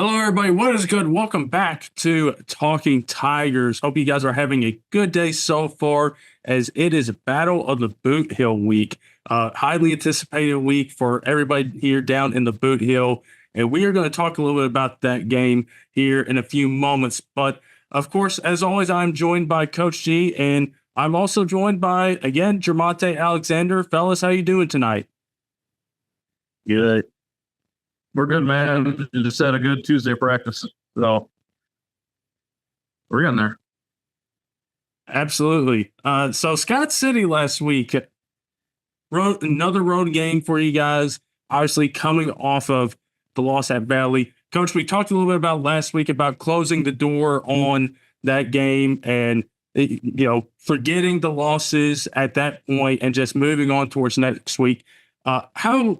Hello, everybody. What is good? Welcome back to Talking Tigers. Hope you guys are having a good day so far, as it is Battle of the Bootheel week. Highly anticipated week for everybody here down in the Bootheel. And we are going to talk a little bit about that game here in a few moments. But of course, as always, I'm joined by Coach G, and I'm also joined by, again, Jermonte Alexander. Fellas, how you doing tonight? Good. We're good, man. Just had a good Tuesday practice. So we're in there. Absolutely. So Scott City last week wrote another road game for you guys, obviously coming off of the loss at Valley. Coach, we talked a little bit about last week about closing the door on that game and, forgetting the losses at that point and just moving on towards next week. How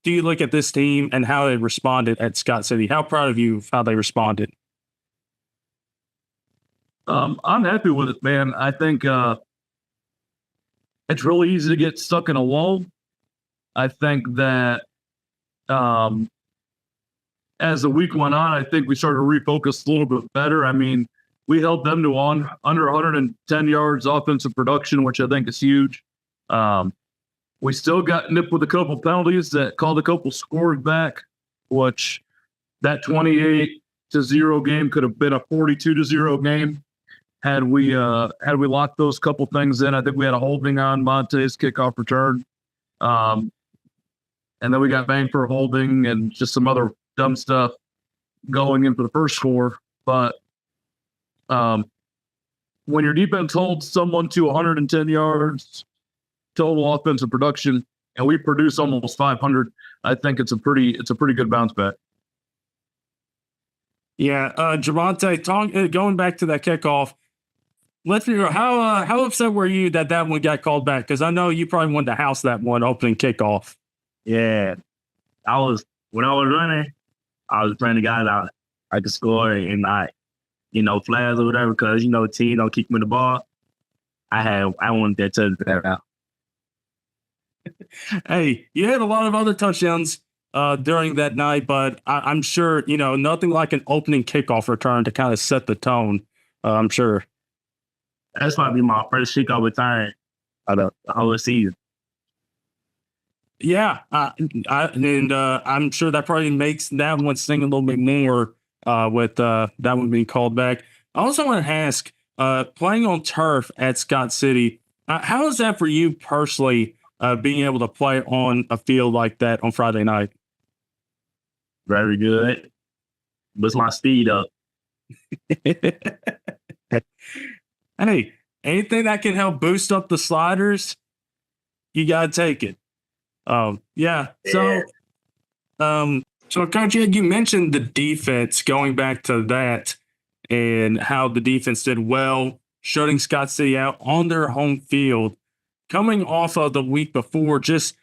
do you look at this team and how they responded at Scott City? How proud of you of how they responded? I'm happy with it, man. I think it's really easy to get stuck in a lull. I think that as the week went on, I think we started to refocus a little bit better. I mean, we held them to under 110 yards offensive production, which I think is huge. We still got nipped with a couple penalties that called a couple scores back, which that 28-0 game could have been a 42-0 game had we locked those couple things in. I think we had a holding on Monte's kickoff return, and then we got banged for a holding and just some other dumb stuff going in for the first score. But when your defense holds someone to 110 yards total offensive production, and we produce almost 500. I think it's a pretty good bounce back. Yeah, Jermonte, going back to that kickoff, let's figure out how upset were you that one got called back? Because I know you probably wanted to house that one opening kickoff. Yeah, when I was running, I was praying to God I could score and not, flags or whatever, because team don't kick me the ball. I wanted that touchdown out. Hey, you had a lot of other touchdowns during that night, but I'm sure, nothing like an opening kickoff return to kind of set the tone, I'm sure. That's probably my first kickoff return of the whole season. Yeah, I'm sure that probably makes that one sting a little bit more with that one being called back. I also want to ask, playing on turf at Scott City, how is that for you personally? Being able to play on a field like that on Friday night? Very good. Boost my speed up. Hey, anything that can help boost up the sliders, you got to take it. Yeah. So, Coach Ed, you mentioned the defense, going back to that and how the defense did well, shutting Scott City out on their home field. Coming off of the week before, just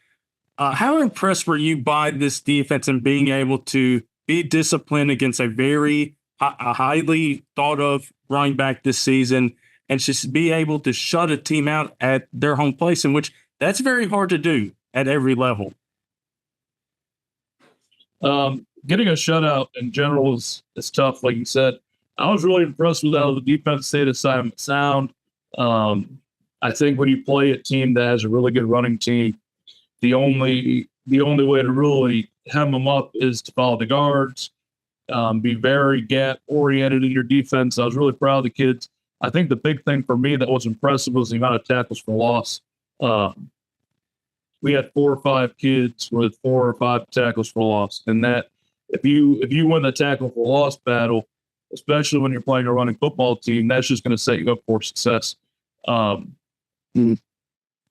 how impressed were you by this defense and being able to be disciplined against a very highly thought of running back this season and just be able to shut a team out at their home place, in which that's very hard to do at every level? Getting a shutout in general is tough, like you said. I was really impressed with how the defense stayed assignment sound. I think when you play a team that has a really good running team, the only way to really hem them up is to follow the guards, be very gap oriented in your defense. I was really proud of the kids. I think the big thing for me that was impressive was the amount of tackles for loss. We had 4 or 5 kids with 4 or 5 tackles for loss, and that if you win the tackle for loss battle, especially when you're playing a running football team, that's just going to set you up for success.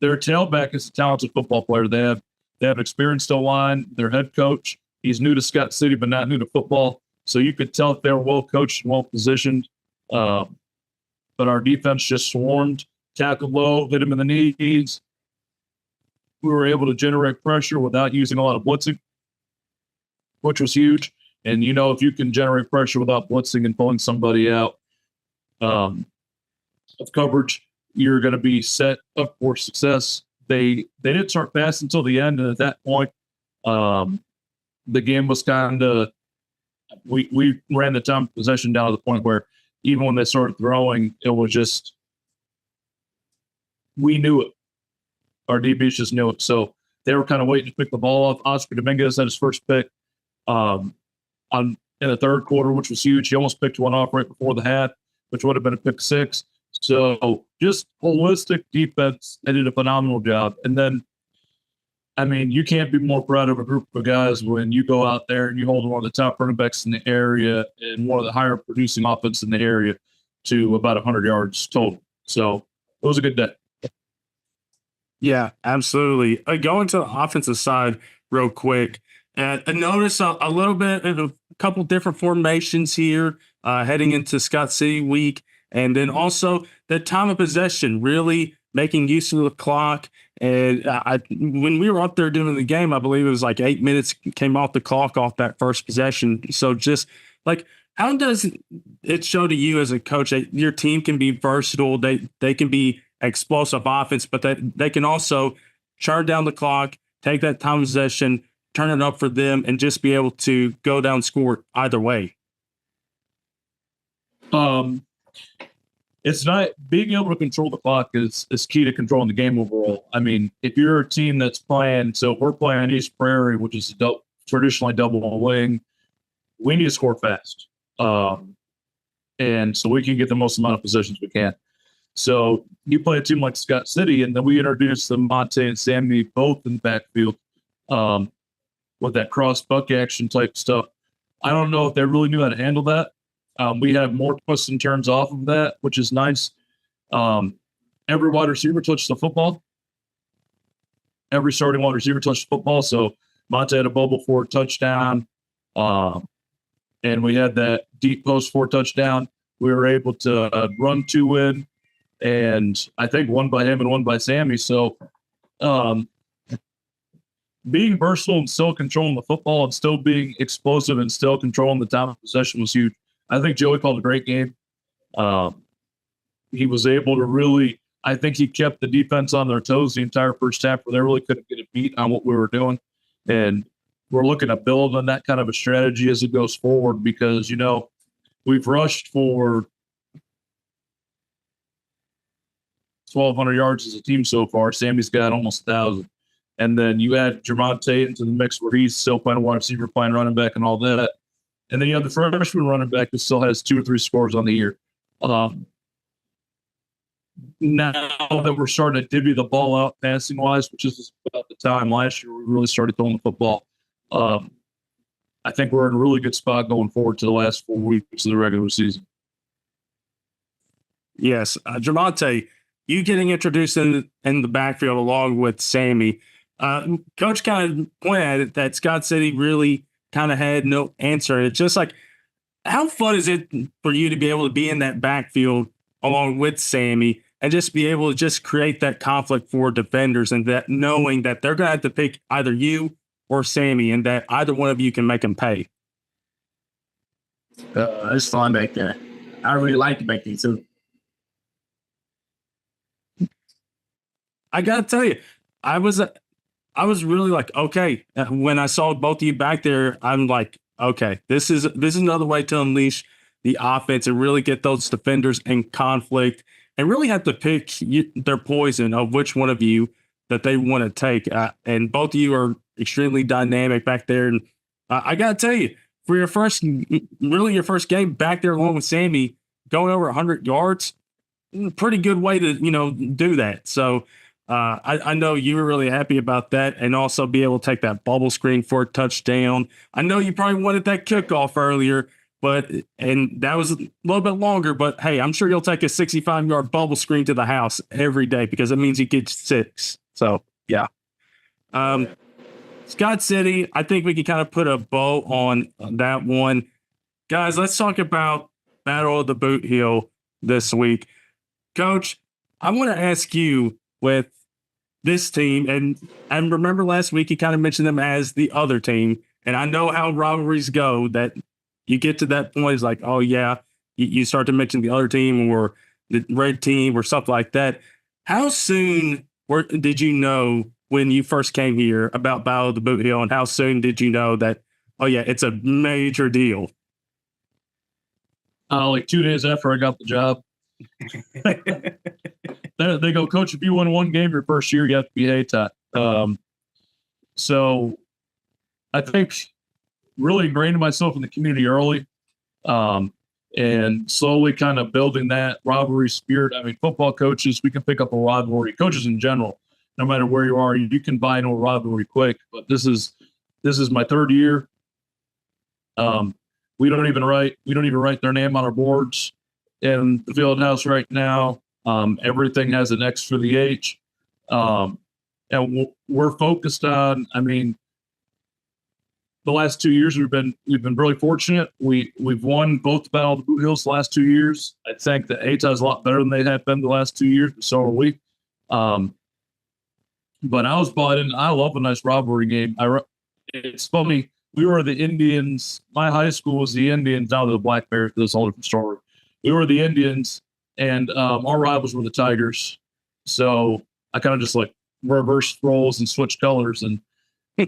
Their tailback is a talented football player. They have experience to line. Their head coach, he's new to Scott City, but not new to football. So you could tell if they were well coached and well positioned. But our defense just swarmed, tackled low, hit him in the knees. We were able to generate pressure without using a lot of blitzing, which was huge. And if you can generate pressure without blitzing and pulling somebody out of coverage, you're going to be set up for success. They didn't start fast until the end, and at that point, the game was kind of we ran the time of possession down to the point where even when they started throwing, it was just we knew it. Our DBs just knew it. So they were kind of waiting to pick the ball off. Oscar Dominguez had his first pick in the third quarter, which was huge. He almost picked one off right before the half, which would have been a pick six. So just holistic defense. They did a phenomenal job. And then, I mean, you can't be more proud of a group of guys when you go out there and you hold one of the top running backs in the area and one of the higher producing offense in the area to about 100 yards total. So it was a good day. Yeah, absolutely. Going to the offensive side real quick, I noticed a little bit of a couple different formations here heading into Scott City week. And then also the time of possession, really making use of the clock. And when we were up there doing the game, I believe it was like 8 minutes came off the clock off that first possession. So just like, how does it show to you as a coach that your team can be versatile? They can be explosive offense, but they can also churn down the clock, take that time of possession, turn it up for them, and just be able to go down and score either way. It's not being able to control the clock is key to controlling the game overall. I mean, if you're a team that's playing, so if we're playing East Prairie, which is traditionally double on wing, we need to score fast. And so we can get the most amount of possessions we can. So you play a team like Scott City, and then we introduce the Monte and Sammy both in the backfield with that cross buck action type stuff. I don't know if they really knew how to handle that. We have more twists and turns off of that, which is nice. Every wide receiver touched the football. Every starting wide receiver touched the football. So Monte had a bubble for a touchdown. And we had that deep post for a touchdown. We were able to run two in, and I think one by him and one by Sammy. So being versatile and still controlling the football and still being explosive and still controlling the time of possession was huge. I think Joey called a great game. He was able to really, I think he kept the defense on their toes the entire first half where they really couldn't get a beat on what we were doing. And we're looking to build on that kind of a strategy as it goes forward because, you know, we've rushed for 1,200 yards as a team so far. Sammy's got almost 1,000. And then you add Jermonte into the mix where he's still playing wide receiver, playing running back and all that. And then you have the freshman running back who still has 2 or 3 scores on the year. Now that we're starting to divvy the ball out passing-wise, which is about the time last year we really started throwing the football, I think we're in a really good spot going forward to the last 4 weeks of the regular season. Yes. Jermonte, you getting introduced in the backfield along with Sammy. Coach kind of pointed at it that Scott City really kind of had no answer. It's just like, how fun is it for you to be able to be in that backfield along with Sammy and just be able to just create that conflict for defenders and that knowing that they're going to have to pick either you or Sammy and that either one of you can make them pay? It's fun back there. I really liked it back there too. I got to tell you, I was really like, okay, when I saw both of you back there, I'm like, okay, this is another way to unleash the offense and really get those defenders in conflict and really have to pick their poison of which one of you that they want to take. And both of you are extremely dynamic back there. And I got to tell you, for your first game back there along with Sammy, going over 100 yards, pretty good way to, do that. So I know you were really happy about that and also be able to take that bubble screen for a touchdown. I know you probably wanted that kickoff earlier, and that was a little bit longer, but hey, I'm sure you'll take a 65-yard bubble screen to the house every day because it means you get 6. So, yeah. Scott City, I think we can kind of put a bow on that one. Guys, let's talk about Battle of the Bootheel this week. Coach, I want to ask you with this team, and remember last week you kind of mentioned them as the other team, and I know how rivalries go, that you get to that point, it's like, oh yeah, you start to mention the other team or the red team or something like that. How soon did you know when you first came here about Battle of the Bootheel, and how soon did you know that, oh yeah, it's a major deal? like 2 days after I got the job. They go, Coach, if you win one game your first year, you have to be Hayti. So I think really ingraining myself in the community early, and slowly kind of building that rivalry spirit. I mean, football coaches, we can pick up a rivalry. Coaches in general, no matter where you are, you can buy into a rivalry quick. But this is my third year. We don't even write their name on our boards in the field house right now. Everything has an X for the H. And we're focused on, I mean, the last 2 years we've been really fortunate. We've won both the Battle of the Bootheels the last 2 years. I think the Hayti is a lot better than they have been the last 2 years, but so are we. But I was bought in. I love a nice rivalry game. It's funny. We were the Indians. My high school was the Indians. Now they're the Black Bears. This is a whole different story. We were the Indians, and our rivals were the Tigers. So I kind of just like reversed roles and switched colors.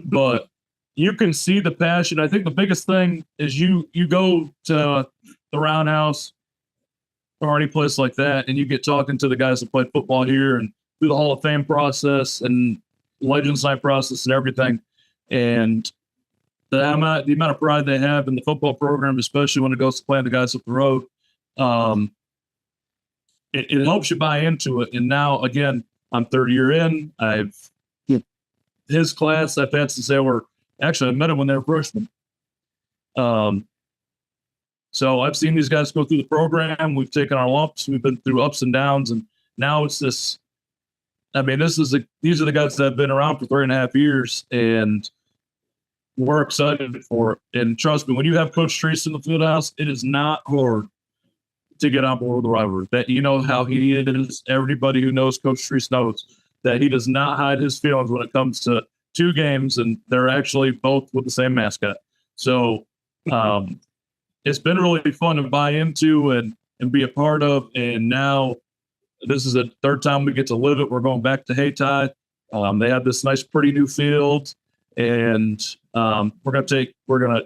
But you can see the passion. I think the biggest thing is you go to the Roundhouse or any place like that, and you get talking to the guys that played football here and through the Hall of Fame process and Legends Night process and everything. And the amount of pride they have in the football program, especially when it goes to playing the guys up the road, it helps you buy into it. And now, again, I'm third year in. His class, I've had since they were actually I met them when they were freshmen. So I've seen these guys go through the program. We've taken our lumps. We've been through ups and downs, and now it's this. I mean, these are the guys that have been around for 3.5 years, and we're excited for it. And trust me, when you have Coach Treese in the field house, it is not hard to get on board with the rivalry. That you know how he is. Everybody who knows Coach Treese knows that he does not hide his feelings when it comes to 2 games, and they're actually both with the same mascot. So it's been really fun to buy into and be a part of. And now this is the third time we get to live it. We're going back to Hayti. They have this nice, pretty new field, and we're gonna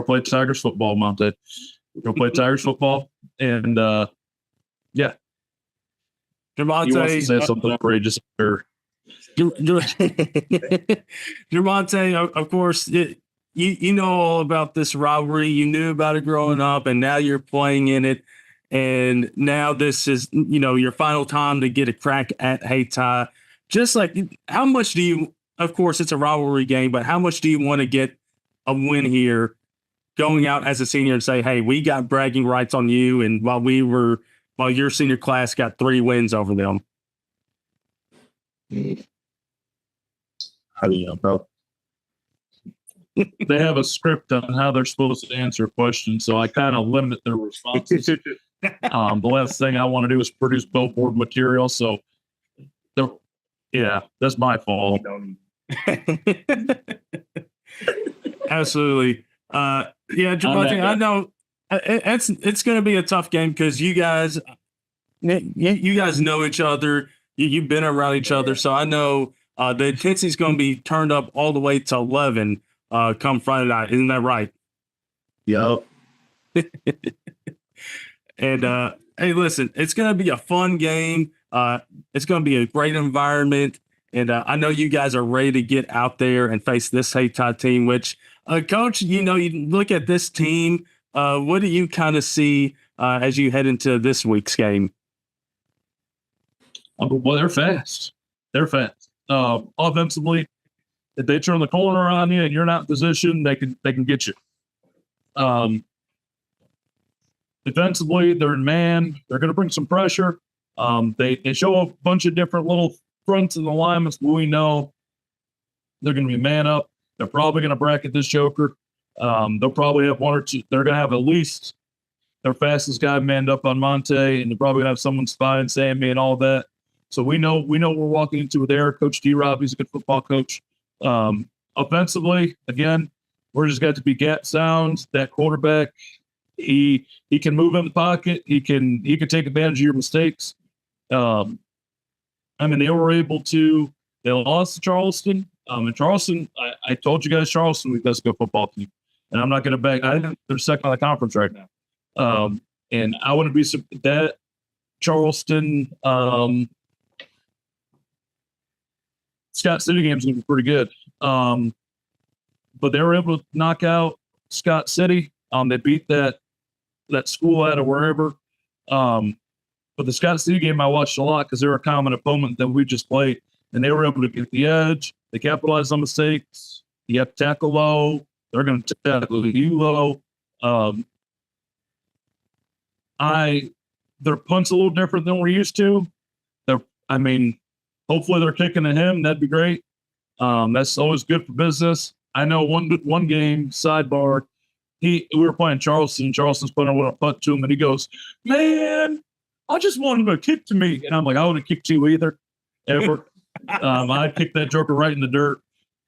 play Tigers football, Monte. We're gonna play Tigers football, and yeah. Jermonte, He wants to say something outrageous. Jermonte, of course, you know all about this rivalry. You knew about it growing up, and now you're playing in it. And now this is, your final time to get a crack at Hayti. Just like, how much do you, of course, it's a rivalry game, but how much do you want to get a win here going out as a senior and say, hey, we got bragging rights on you, and while your senior class got 3 wins over them? How do you know, bro? They have a script on how they're supposed to answer questions, so I kind of limit their responses. The last thing I want to do is produce billboard material, so that's my fault. Absolutely. Jermonte, I know it's going to be a tough game because you guys know each other. You've been around each other, so I know the intensity is going to be turned up all the way to 11 come Friday night. Isn't that right? Yep. And hey, listen, it's going to be a fun game. It's going to be a great environment, and I know you guys are ready to get out there and face this Hayti team. Which, Coach, you look at this team. What do you kind of see as you head into this week's game? Well, they're fast. Offensively, if they turn the corner on you and you're not in position, they can get you. Defensively, they're in man. They're going to bring some pressure. They show a bunch of different little fronts and alignments, but we know they're going to be man up. They're probably going to bracket this joker. They'll probably have 1 or 2. They're going to have at least their fastest guy manned up on Monte, and they're probably going to have someone spying Sammy and all that. So we know we're walking into it there. Coach D-Rob, he's a good football coach. Offensively, again, we're just got to be gap sound. That quarterback, he can move in the pocket. He can take advantage of your mistakes. They were able to. They lost to Charleston. And Charleston, I told you guys, Charleston, we've got a good football team, and I'm not going to beg. I think they're second on the conference right now. And I wouldn't be that Charleston, Scott City game is going to be pretty good. But they were able to knock out Scott City. They beat that school out of wherever. But the Scott City game I watched a lot because they were a common opponent that we just played, and they were able to get the edge. They capitalized on mistakes. You have to tackle low. They're going to tackle you low. Their punt's a little different than we're used to. Hopefully they're kicking to him. That'd be great. That's always good for business. I know one game, sidebar, we were playing Charleston. Charleston's putting a punt to him, and he goes, "Man, I just want him to kick to me." And I'm like, "I wouldn't kick to you either, ever." I'd kick that joker right in the dirt.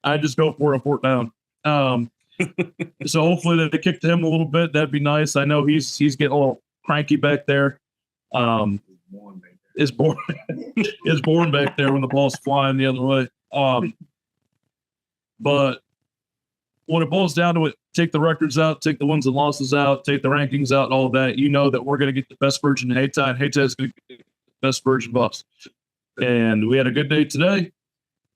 I'd just go for a fourth down. So hopefully they kick to him a little bit. That'd be nice. I know he's getting a little cranky back there. Is born back there when the ball's flying the other way. But when it boils down to it, take the records out, take the wins and losses out, take the rankings out, all of that. You know that we're going to get the best version of Hayti, and Hayti is going to get the best version of us. And we had a good day today.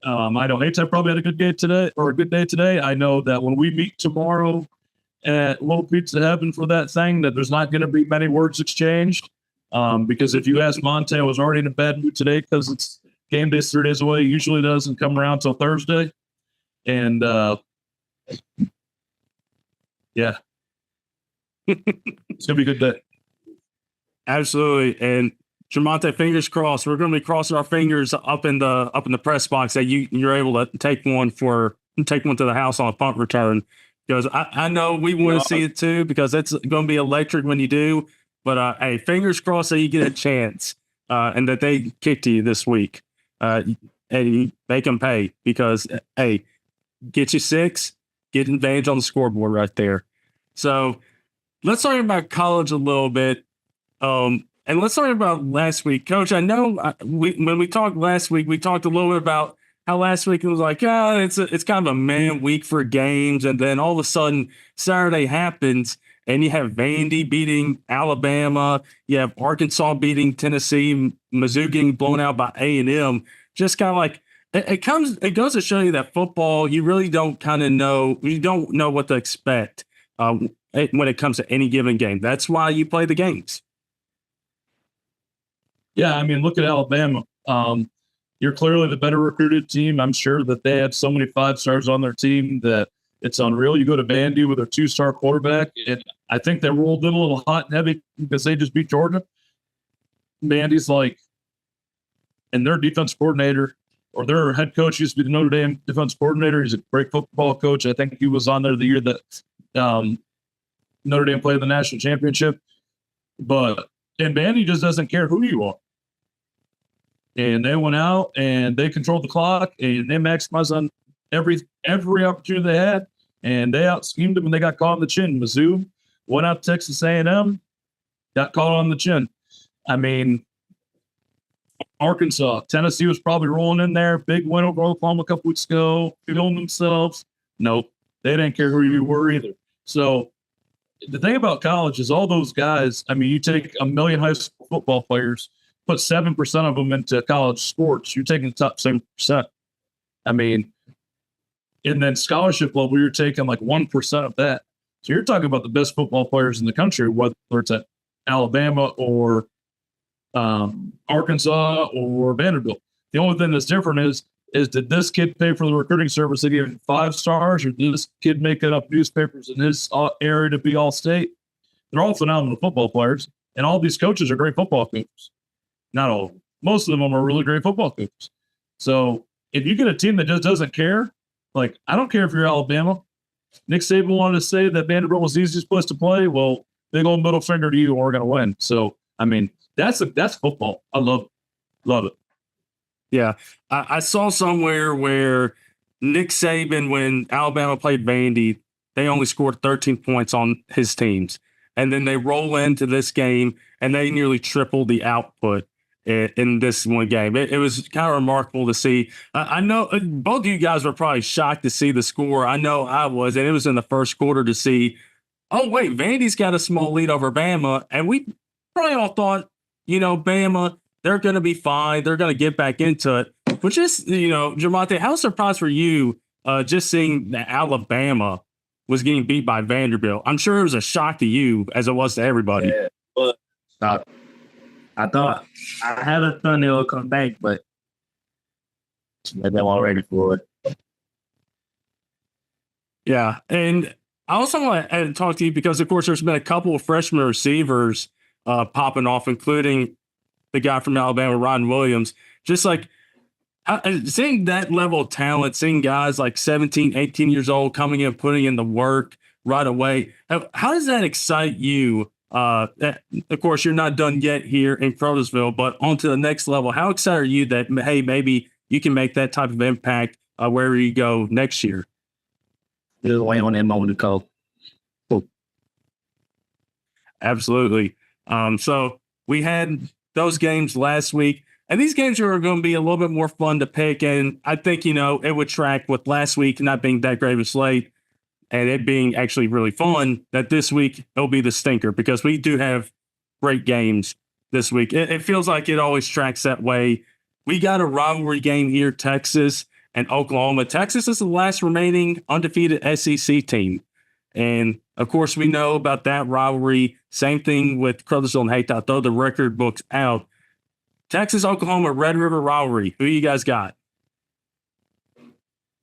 I know Hayti probably had a good day today. I know that when we meet tomorrow at Little Pizza Heaven for that thing, that there's not going to be many words exchanged. Because if you ask Monte, I was already in a bad mood today because it's game day 3 days away. It usually doesn't come around till Thursday. And yeah, it's going to be a good day. Absolutely. And Jermonte, fingers crossed. We're going to be crossing our fingers up in the press box that you're able to take one to the house on a punt return. Because I know we want to see it too, because it's going to be electric when you do. But hey, fingers crossed that you get a chance and that they kick to you this week. And they can pay because, hey, get you 6, get advantage on the scoreboard right there. So let's talk about college a little bit. And let's talk about last week. Coach, I know when we talked last week, we talked a little bit about how last week it was like, it's kind of a man week for games. And then all of a sudden Saturday happens and you have Vandy beating Alabama. You have Arkansas beating Tennessee, Mizzou getting blown out by A&M. Just kind of like, it goes to show you that football, you really don't you don't know what to expect when it comes to any given game. That's why you play the games. Yeah, I mean, look at Alabama. You're clearly the better recruited team. I'm sure that they have so many 5-stars on their team that it's unreal. You go to Vandy with a 2-star quarterback, and I think they rolled in a little hot and heavy because they just beat Georgia. Vandy's and their defense coordinator or their head coach used to be the Notre Dame defense coordinator. He's a great football coach. I think he was on there the year that Notre Dame played the national championship. And Vandy just doesn't care who you are. And they went out and they controlled the clock and they maximized on every opportunity they had, and they out-schemed them and they got caught on the chin. Mizzou went out to Texas A&M, got caught on the chin. I mean, Arkansas, Tennessee was probably rolling in there. Big win over Oklahoma a couple weeks ago, feeling themselves. Nope, they didn't care who you were either. So the thing about college is all those guys, I mean, you take 1 million high school football players, put 7% of them into college sports, you're taking the top 7%. I mean, and then scholarship level, you're taking 1% of that. So you're talking about the best football players in the country, whether it's at Alabama or Arkansas or Vanderbilt. The only thing that's different is did this kid pay for the recruiting service to give him 5 stars, or did this kid make enough newspapers in his area to be all state? They're all phenomenal football players, and all these coaches are great football coaches. Not all. Most of them are really great football coaches. So if you get a team that just doesn't care, I don't care if you're Alabama. Nick Saban wanted to say that Vanderbilt was the easiest place to play. Well, big old middle finger to you, and we're going to win. So, I mean, that's football. I love it. Yeah. I saw somewhere where Nick Saban, when Alabama played Vandy, they only scored 13 points on his teams. And then they roll into this game, and they nearly tripled the output in this one game. It was kind of remarkable to see. I know both of you guys were probably shocked to see the score. I know I was, and it was in the first quarter to see, oh, wait, Vandy's got a small lead over Bama. And we probably all thought, Bama, they're going to be fine. They're going to get back into it. But just, Jermonte, how surprised were you just seeing that Alabama was getting beat by Vanderbilt? I'm sure it was a shock to you as it was to everybody. Yeah, but I thought I had a feeling they would come back, but they weren't ready for it. Yeah. And I also want to talk to you because, of course, there's been a couple of freshman receivers popping off, including the guy from Alabama, Ron Williams. Just like seeing that level of talent, seeing guys like 17, 18 years old coming in, putting in the work right away. How does that excite you? Of course, you're not done yet here in Caruthersville, but on to the next level. How excited are you that, hey, maybe you can make that type of impact wherever you go next year? Just wait on that moment to call. Cool. Absolutely. So we had those games last week, and these games are going to be a little bit more fun to pick. And I think, it would track with last week not being that great of a slate and it being actually really fun, that this week it'll be the stinker because we do have great games this week. It feels like it always tracks that way. We got a rivalry game here, Texas and Oklahoma. Texas is the last remaining undefeated SEC team. And, of course, we know about that rivalry. Same thing with Caruthersville and Hayti. I'll throw the record books out. Texas, Oklahoma, Red River rivalry. Who you guys got?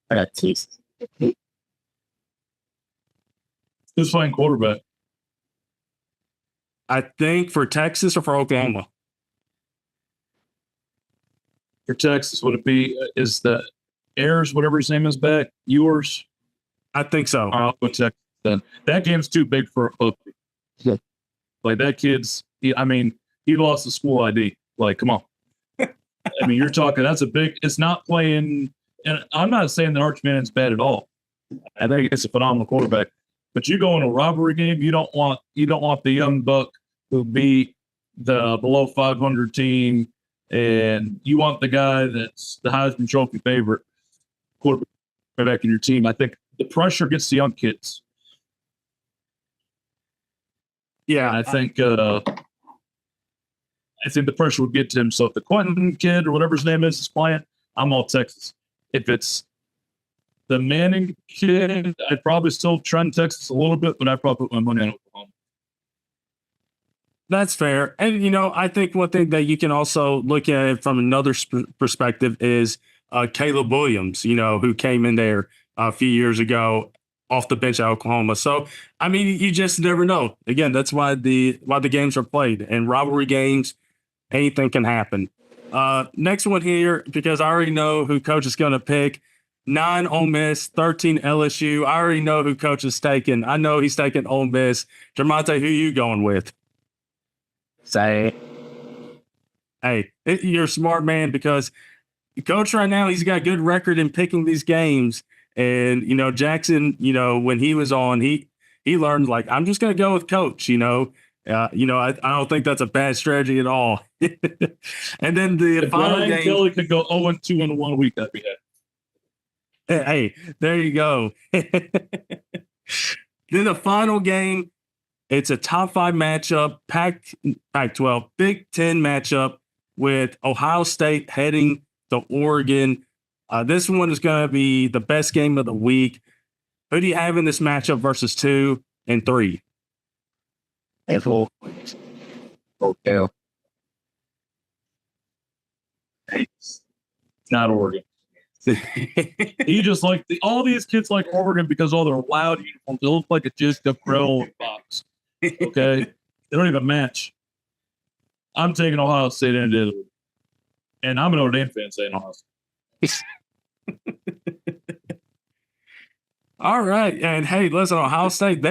I got Texas. Who's playing quarterback? I think for Texas or for Oklahoma? For Texas, would it be, is the Ayers, whatever his name is, back? Yours? I think so. I'll go Texas then. That game's too big for both. Yeah. Like, that kid's, he lost the school ID. Like, come on. I mean, you're talking, that's a big, it's not playing, and I'm not saying that Arch Manning's bad at all. I think it's a phenomenal quarterback. But you go in a rivalry game, you don't want the young buck who beat the below 500 team, and you want the guy that's the Heisman Trophy favorite quarterback in your team. I think the pressure gets the young kids. Yeah, I think the pressure would get to him. So if the Quentin kid or whatever his name is playing, I'm all Texas. If it's the Manning kid, I'd probably still trend Texas a little bit, but I'd probably put my money on Oklahoma. That's fair. And, I think one thing that you can also look at it from another perspective is Caleb Williams, who came in there a few years ago off the bench at Oklahoma. So, I mean, you just never know. Again, that's why the games are played. And rivalry games, anything can happen. Next one here, because I already know who coach is going to pick. 9 Ole Miss, 13 LSU. I already know who coach is taking. I know he's taking Ole Miss. Jermonte, who you going with? Say, Hey, you're a smart man because coach right now, he's got a good record in picking these games. And, Jackson, when he was on, he learned, like, I'm just going to go with coach, I don't think that's a bad strategy at all. And then the final Brian game. Kelly could go 0-2 in 1 week. That'd be it. Hey, there you go. Then the final game, it's a top 5 matchup, Pac-12, Big Ten matchup with Ohio State heading to Oregon. This one is going to be the best game of the week. Who do you have in this matchup versus 2 and 3? F4. Okay. It's not Oregon. He just all these kids like Oregon because all their loud uniforms. They look like a just a grill box. Okay, they don't even match. I'm taking Ohio State in Italy, and I'm an Notre Dame fan saying Ohio State. All right, and hey, listen, Ohio State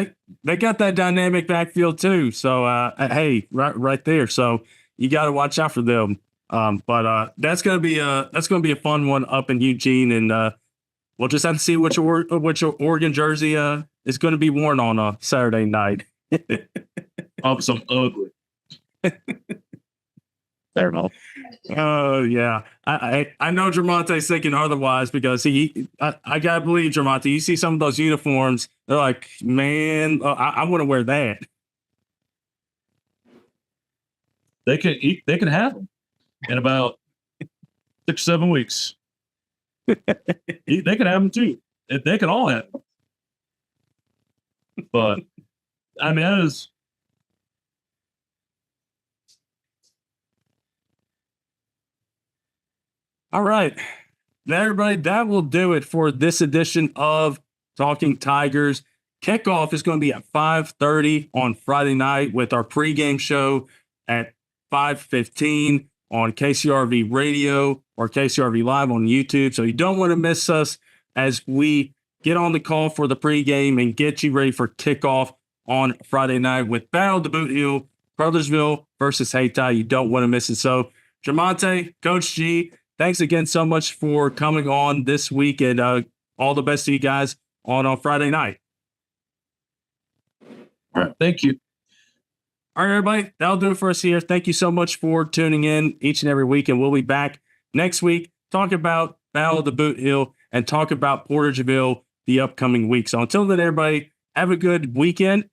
they got that dynamic backfield too. So hey, right there. So you got to watch out for them. But that's gonna be a fun one up in Eugene, and we'll just have to see which Oregon jersey is going to be worn on a Saturday night. Of some ugly. Fair enough. Oh yeah, I know Jermonte's thinking otherwise because I gotta believe Jermonte. You see some of those uniforms They're like, man, I want to wear that. They can have them in about 6-7 weeks. They can have them too. They can all have them. But I mean, that is. All right. Now, everybody, that will do it for this edition of Talking Tigers. Kickoff is going to be at 5:30 on Friday night with our pregame show at 5:15 on KCRV Radio or KCRV Live on YouTube. So you don't want to miss us as we get on the call for the pregame and get you ready for kickoff on Friday night with Battle of the Bootheel, Caruthersville versus Hayti. You don't want to miss it. So, Jermonte, Coach G, thanks again so much for coming on this week, and all the best to you guys on Friday night. All right. Thank you. All right, everybody, that'll do it for us here. Thank you so much for tuning in each and every week, and we'll be back next week talk about Battle of the Bootheel and talk about Portageville the upcoming week. So until then, everybody, have a good weekend.